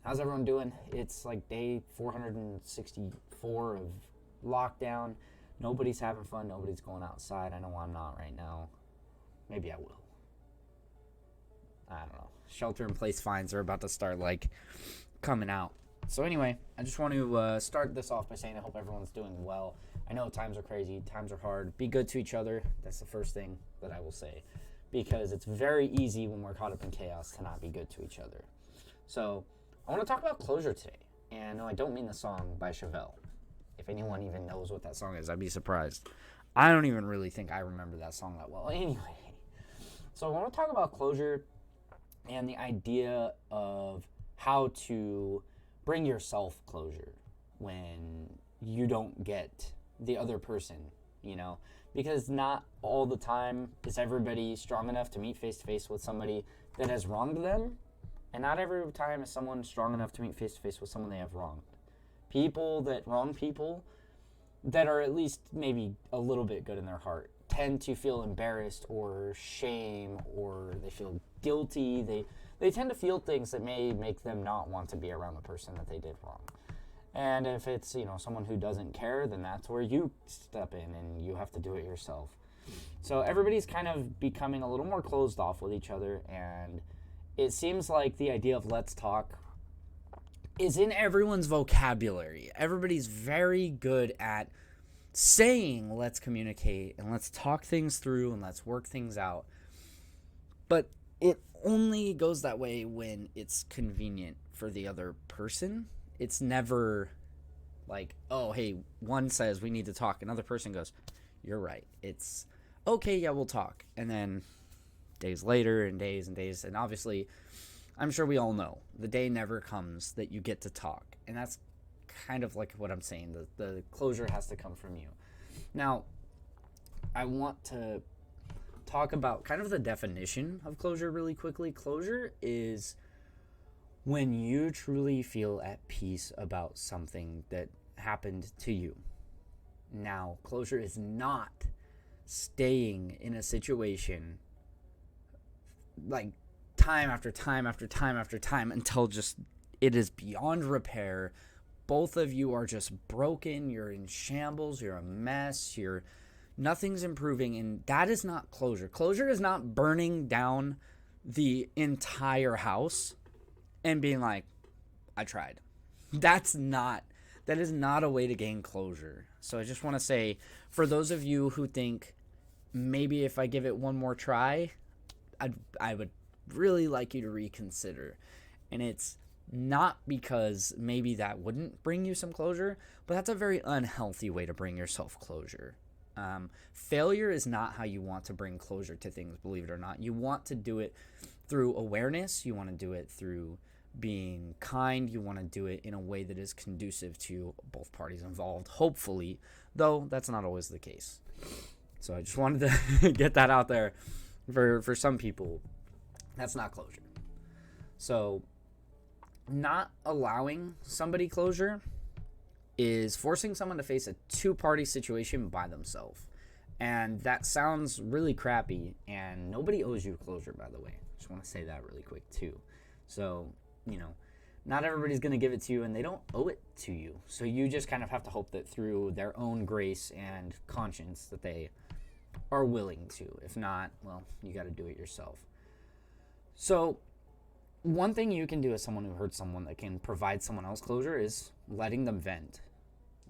How's everyone doing? It's like day 464 of lockdown. Nobody's having fun. Nobody's going outside. I know I'm not right now. Maybe I will. I don't know. Shelter in place fines are about to start coming out. So anyway, I just want to start this off by saying I hope everyone's doing well. I know times are crazy. Times are hard. Be good to each other. That's the first thing that I will say. Because it's very easy when we're caught up in chaos to not be good to each other. So I want to talk about closure today. And no, I don't mean the song by Chevelle. If anyone even knows what that song is, I'd be surprised. I don't even really think I remember that song that well. Anyway, so I want to talk about closure and the idea of how to bring yourself closure when you don't get the other person, because not all the time is everybody strong enough to meet face to face with somebody that has wronged them. And not every time is someone strong enough to meet face to face with someone they have wronged. People that wrong people that are at least maybe a little bit good in their heart tend to feel embarrassed or shame, or they feel guilty. They tend to feel things that may make them not want to be around the person that they did wrong. And if it's, someone who doesn't care, then that's where you step in and you have to do it yourself. So everybody's kind of becoming a little more closed off with each other, and it seems like the idea of let's talk is in everyone's vocabulary. Everybody's very good at saying let's communicate and let's talk things through and let's work things out. But it only goes that way when it's convenient for the other person. It's never like, oh, hey, one says we need to talk. Another person goes, you're right. It's okay, yeah, we'll talk. And then days later and days, and obviously I'm sure we all know the day never comes that you get to talk. And that's kind of like what I'm saying. The closure has to come from you. Now, I want to talk about kind of the definition of closure really quickly. Closure is when you truly feel at peace about something that happened to you. Now, closure is not staying in a situation like time after time after time after time until just it is beyond repair. Both of you are just broken. You're in shambles. You're a mess. Nothing's improving, and that is not closure. Closure is not burning down the entire house and being like, I tried. That is not a way to gain closure. So I just want to say, for those of you who think maybe if I give it one more try, I would really like you to reconsider. And it's not because maybe that wouldn't bring you some closure, but that's a very unhealthy way to bring yourself closure. Failure is not how you want to bring closure to things, believe it or not. You want to do it through awareness. You want to do it through being kind. You want to do it in a way that is conducive to both parties involved, hopefully, though that's not always the case. So I just wanted to get that out there. For some people, that's not closure. So not allowing somebody closure is forcing someone to face a two-party situation by themselves. And that sounds really crappy, and nobody owes you closure, by the way. Just want to say that really quick, too. So, not everybody's going to give it to you, and they don't owe it to you. So you just kind of have to hope that through their own grace and conscience that they are willing to. If not, well, you got to do it yourself. So one thing you can do as someone who hurt someone that can provide someone else closure is letting them vent.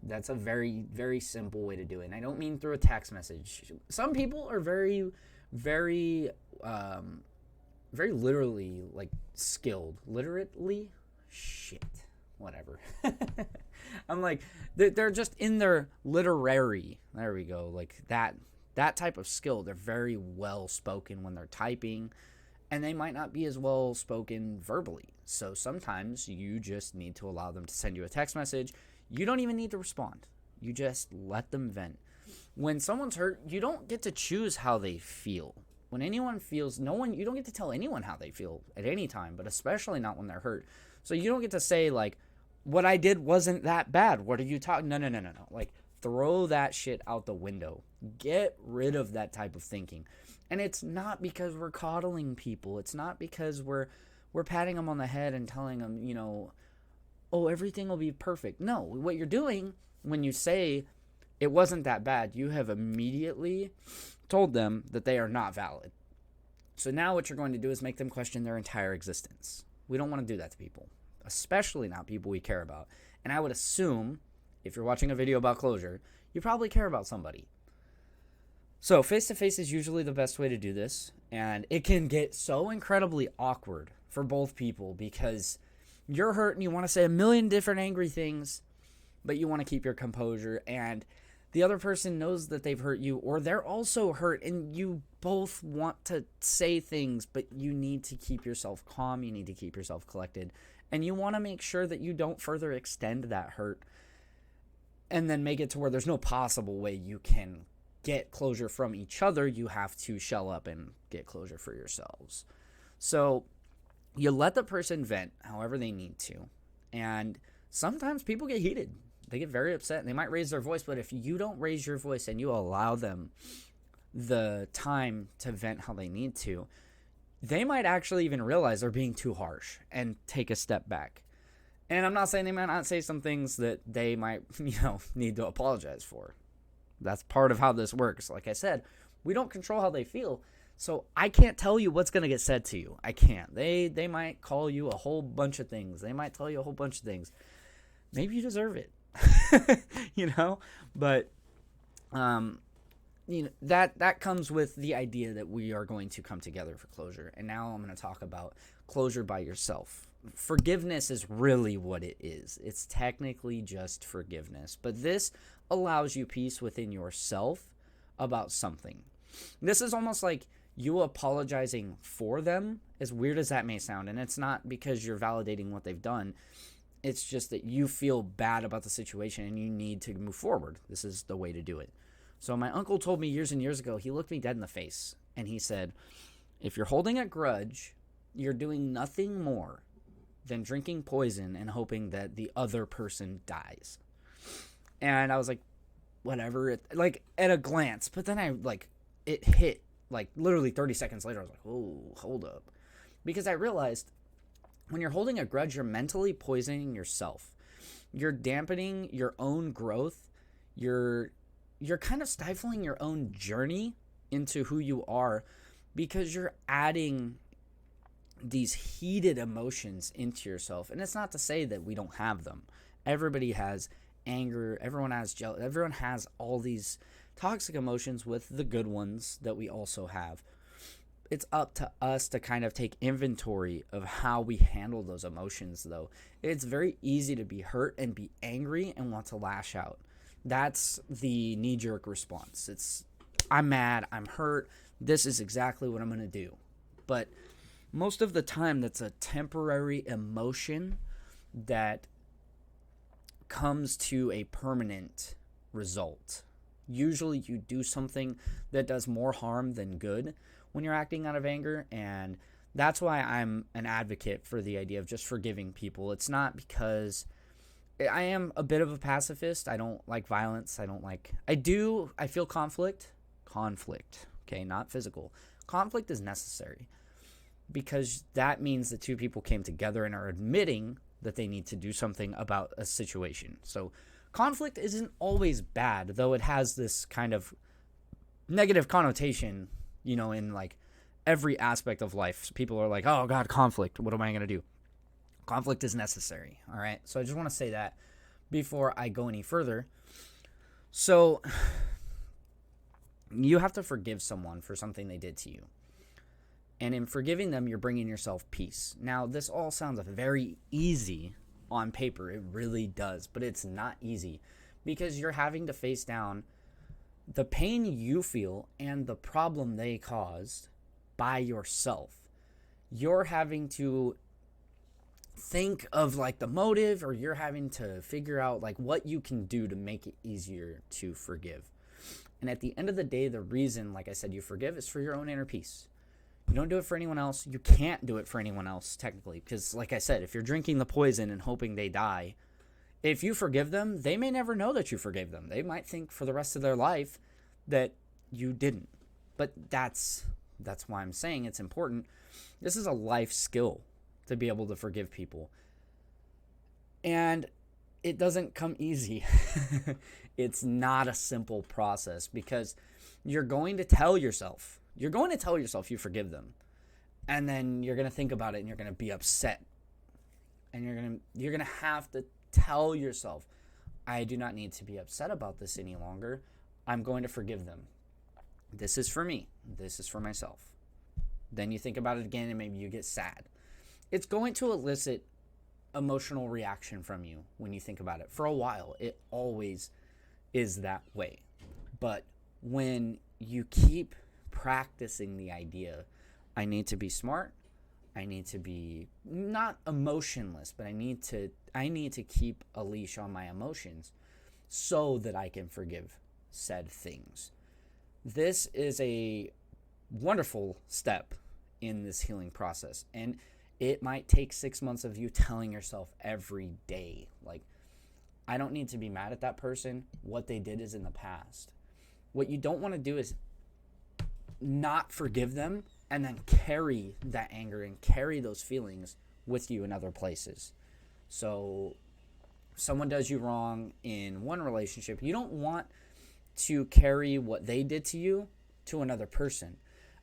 That's a very, very simple way to do it. And I don't mean through a text message. Some people are very, very, very literally skilled. Literately? Shit. Whatever. I'm like, they're just in their literary. There we go. Like that type of skill. They're very well spoken when they're typing. And they might not be as well spoken verbally. So sometimes you just need to allow them to send you a text message. You don't even need to respond. You just let them vent. When someone's hurt, you don't get to choose how they feel. When anyone feels, you don't get to tell anyone how they feel at any time, but especially not when they're hurt. So you don't get to say, what I did wasn't that bad. What are you talking? No. Throw that shit out the window. Get rid of that type of thinking. And it's not because we're coddling people. It's not because we're we're patting them on the head and telling them, oh, everything will be perfect. No, what you're doing when you say it wasn't that bad, you have immediately told them that they are not valid. So now what you're going to do is make them question their entire existence. We don't want to do that to people, especially not people we care about. And I would assume, if you're watching a video about closure, you probably care about somebody. So face-to-face is usually the best way to do this, and it can get so incredibly awkward for both people because you're hurt and you want to say a million different angry things, but you want to keep your composure, and the other person knows that they've hurt you, or they're also hurt, and you both want to say things, but you need to keep yourself calm, you need to keep yourself collected, and you want to make sure that you don't further extend that hurt and then make it to where there's no possible way you can get closure from each other. You have to shell up and get closure for yourselves. So you let the person vent however they need to, and sometimes people get heated. They get very upset and they might raise their voice, but if you don't raise your voice and you allow them the time to vent how they need to, they might actually even realize they're being too harsh and take a step back. And I'm not saying they might not say some things that they might, need to apologize for. That's part of how this works. Like I said, we don't control how they feel. So I can't tell you what's going to get said to you. I can't. They might call you a whole bunch of things. They might tell you a whole bunch of things. Maybe you deserve it. But that comes with the idea that we are going to come together for closure. And now I'm going to talk about closure by yourself. Forgiveness is really what it is. It's technically just forgiveness, but this allows you peace within yourself about something. This is almost like you apologizing for them, as weird as that may sound, and it's not because you're validating what they've done. It's just that you feel bad about the situation and you need to move forward. This is the way to do it. So my uncle told me years and years ago, he looked me dead in the face and he said, if you're holding a grudge, you're doing nothing more than drinking poison and hoping that the other person dies. And I was like, whatever, at a glance. But then it hit, literally 30 seconds later, I was like, oh, hold up. Because I realized when you're holding a grudge, you're mentally poisoning yourself. You're dampening your own growth. You're kind of stifling your own journey into who you are because you're adding these heated emotions into yourself. And it's not to say that we don't have them. Everybody has anger, everyone has jealousy, everyone has all these toxic emotions with the good ones that we also have. It's up to us to kind of take inventory of how we handle those emotions, though. It's very easy to be hurt and be angry and want to lash out. That's the knee-jerk response. It's, I'm mad, I'm hurt, this is exactly what I'm going to do. But most of the time, that's a temporary emotion that comes to a permanent result. Usually you do something that does more harm than good when you're acting out of anger, and that's why I'm an advocate for the idea of just forgiving people. It's not because I am a bit of a pacifist. I don't like violence. I feel conflict, okay, not physical. Conflict is necessary because that means the two people came together and are admitting that they need to do something about a situation. So conflict isn't always bad, though it has this kind of negative connotation, in every aspect of life. People are like, oh God, conflict. What am I going to do? Conflict is necessary. All right. So I just want to say that before I go any further. So you have to forgive someone for something they did to you. And in forgiving them, you're bringing yourself peace. Now, this all sounds very easy on paper. It really does. But it's not easy because you're having to face down the pain you feel and the problem they caused by yourself. You're having to think of the motive, or you're having to figure out what you can do to make it easier to forgive. And at the end of the day, the reason, like I said, you forgive is for your own inner peace. You don't do it for anyone else. You can't do it for anyone else, technically, because like I said, if you're drinking the poison and hoping they die, if you forgive them, they may never know that you forgave them. They might think for the rest of their life that you didn't. But that's why I'm saying it's important. This is a life skill, to be able to forgive people. And it doesn't come easy. It's not a simple process, because you're going to tell yourself you forgive them. And then you're going to think about it and you're going to be upset. And you're going to have to tell yourself, I do not need to be upset about this any longer. I'm going to forgive them. This is for me. This is for myself. Then you think about it again and maybe you get sad. It's going to elicit emotional reaction from you when you think about it. For a while, it always is that way. But when you keep practicing the idea, I need to be smart, I need to be not emotionless, but I need to keep a leash on my emotions so that I can forgive said things. This is a wonderful step in this healing process, and it might take 6 months of you telling yourself every day, like, I don't need to be mad at that person. What they did is in the past. What you don't want to do is not forgive them and then carry that anger and carry those feelings with you in other places. So if someone does you wrong in one relationship, you don't want to carry what they did to you to another person.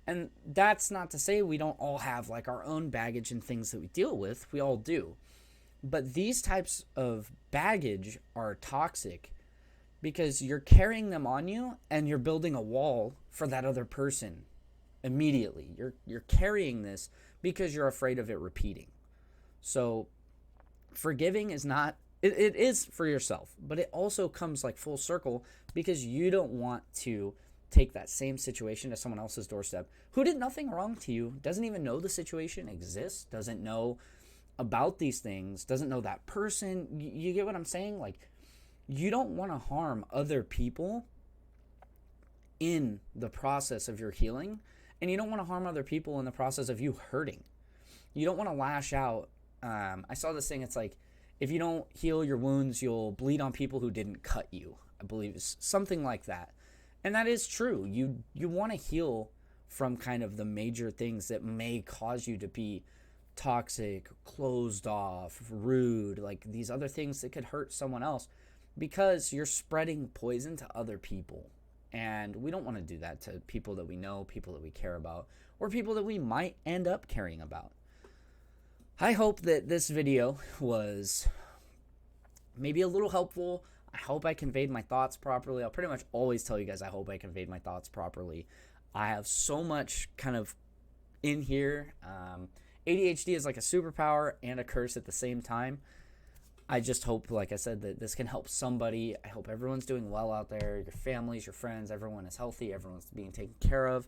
And that's not to say we don't all have like our own baggage and things that we deal with. We all do. But these types of baggage are toxic because you're carrying them on you and you're building a wall for that other person immediately. You're carrying this because you're afraid of it repeating. So forgiving is not, it is for yourself, but it also comes like full circle because you don't want to take that same situation to someone else's doorstep who did nothing wrong to you, doesn't even know the situation exists, doesn't know about these things, doesn't know that person. You get what I'm saying? Like, you don't want to harm other people in the process of your healing, and you don't want to harm other people in the process of you hurting. You don't want to lash out. I saw this thing, it's like, if you don't heal your wounds, you'll bleed on people who didn't cut you. I believe it's something like that. And that is true. You want to heal from kind of the major things that may cause you to be toxic, closed off, rude, like these other things that could hurt someone else, because you're spreading poison to other people. And we don't want to do that to people that we know, people that we care about, or people that we might end up caring about. I hope that this video was maybe a little helpful. I hope I conveyed my thoughts properly. I'll pretty much always tell you guys I hope I conveyed my thoughts properly. I have so much kind of in here. ADHD is like a superpower and a curse at the same time. I just hope, like I said, that this can help somebody. I hope everyone's doing well out there. Your families, your friends, everyone is healthy. Everyone's being taken care of.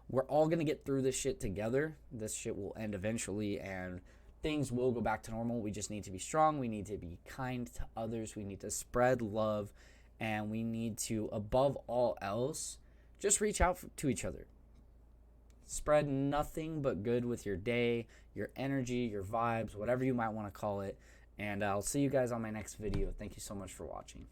We're all going to get through this shit together. This shit will end eventually, and things will go back to normal. We just need to be strong. We need to be kind to others. We need to spread love. And we need to, above all else, just reach out to each other. Spread nothing but good with your day, your energy, your vibes, whatever you might want to call it. And I'll see you guys on my next video. Thank you so much for watching.